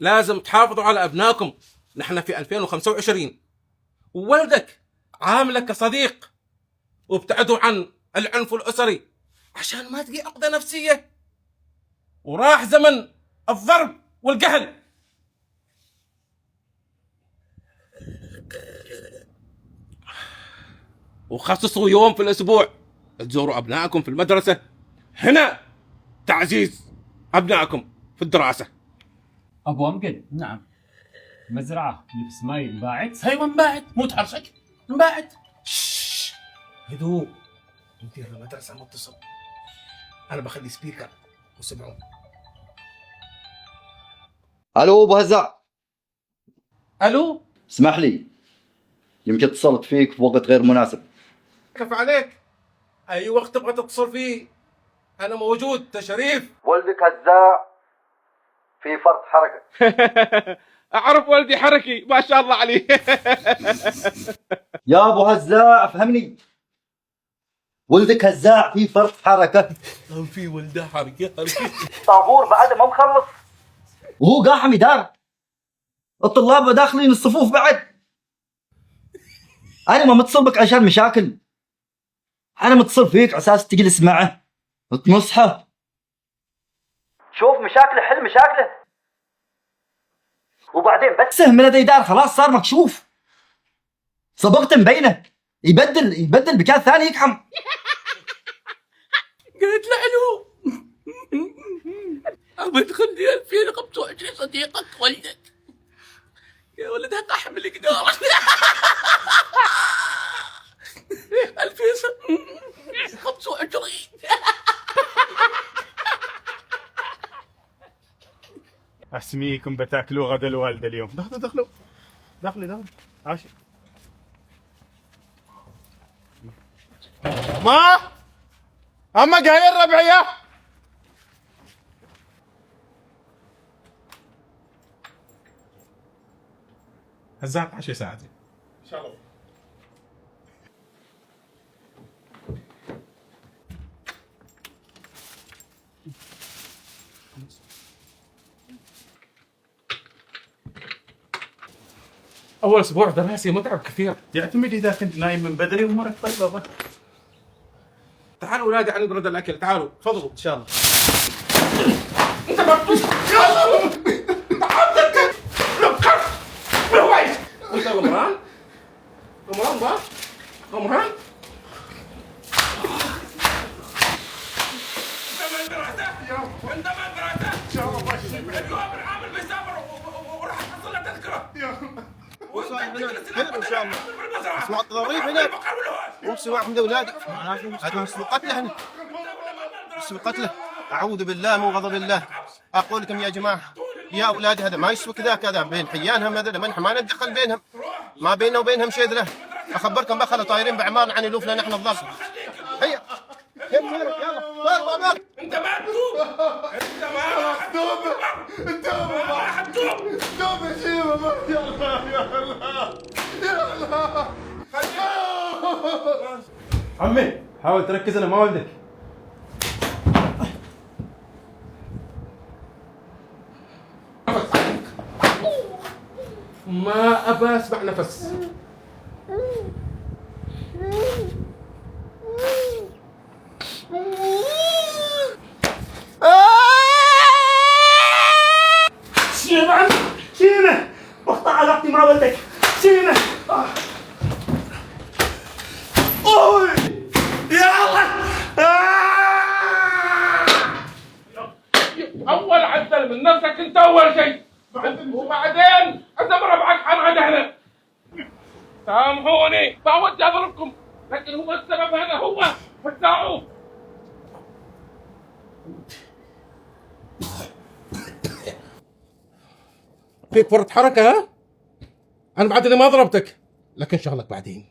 لازم تحافظوا على أبنائكم. نحن في 2025 وولدك عاملك كصديق، وابتعدوا عن العنف الأسري عشان ما تجي عقدة نفسية، وراح زمن الضرب والقهر. وخصصوا يوم في الأسبوع تزوروا أبنائكم في المدرسة، هنا تعزيز أبنائكم في الدراسة. أبو أمجد، نعم. مزرعة اللي في سمايل انباعت؟ ايوه انباعت، مو تحرشك، انباعت. هدوء. مدير المدرسة متصل، أنا بخلي سبيكر وسمعوا. الو ابو هزاع، ألو، اسمح لي، يمكن اتصلت فيك في وقت غير مناسب. كيف عليك؟ أي وقت تبغى تتصل فيه أنا موجود. تشريف ولدك هزاع في فرط حركه. أعرف ولدي حركي ما شاء الله عليه. يا ابو هزاع افهمني، ولدك هزاع في فرط حركه. في ولده حركي. طابور بعد ما مخلص وهو قاحم يدار، الطلاب داخلين الصفوف بعد. انا ما متصل بك عشان مشاكل، انا متصل فيك على اساس تجلس معه وتنصحه، شوف مشاكله حل مشاكله، وبعدين بس من هذا يدار خلاص صار مكشوف. صبغت مبينه، يبدل بكان ثاني يقحم. قلت له الو، ابد خلي 2025 صديقك ولدك. يا ولدها قحم القدار. 2025. اسميكم بتاكلوا غدا الوالده اليوم. دخلوا دخلوا عاشر. ما اما جاي الربعيه. هزاع 10 ساعات ان شاء الله. اول اسبوع دراسي متعب كثير. يعتمد اذا كنت نايم من بدري وامورك طيبه. تعالوا اولادي على نبرد الاكل، تعالوا تفضلوا ان شاء الله. انت مبسوط؟ تعال انت غمران؟ غمران بقى؟ غمران؟ انت ما دراسة ان شاء الله. اليوم العامل بيسافر وراح تحصل له تذكره. هنا ان شاء الله. اسمع التضاريب هنا وامسي واحد من اولادي، هذا مسلم قتله هنا، مسلم قتله. اعوذ بالله من غضب الله. اقول لكم يا جماعه يا اولادي، هذا ما يسوى كذا بين حيانهم، هذا ما ندخل بينهم، ما بيننا وبينهم شيء له. اخبركم بخلوا طايرين باعمارنا عن الوف لنا نحن الضبط. هيا يلا انت ما تتوب، انت ما حتوب، انت ما حتوب. توب يا شيبه. يا الله عمي حاول تركز، انا ما ولدك. ما ابى اسمع نفس. شيمه واقطع علاقتي مع ولدك. شيمه يا الله. اول عدل من نفسك انت اول شيء، وبعدين اعتبر معك حرقه هنا. سامحوني ما ودي اضربكم، لكن هو السبب هذا هو فتاعوا. فيك فرط حركه ها؟ انا بعد اللي ما ضربتك، لكن شغلك بعدين.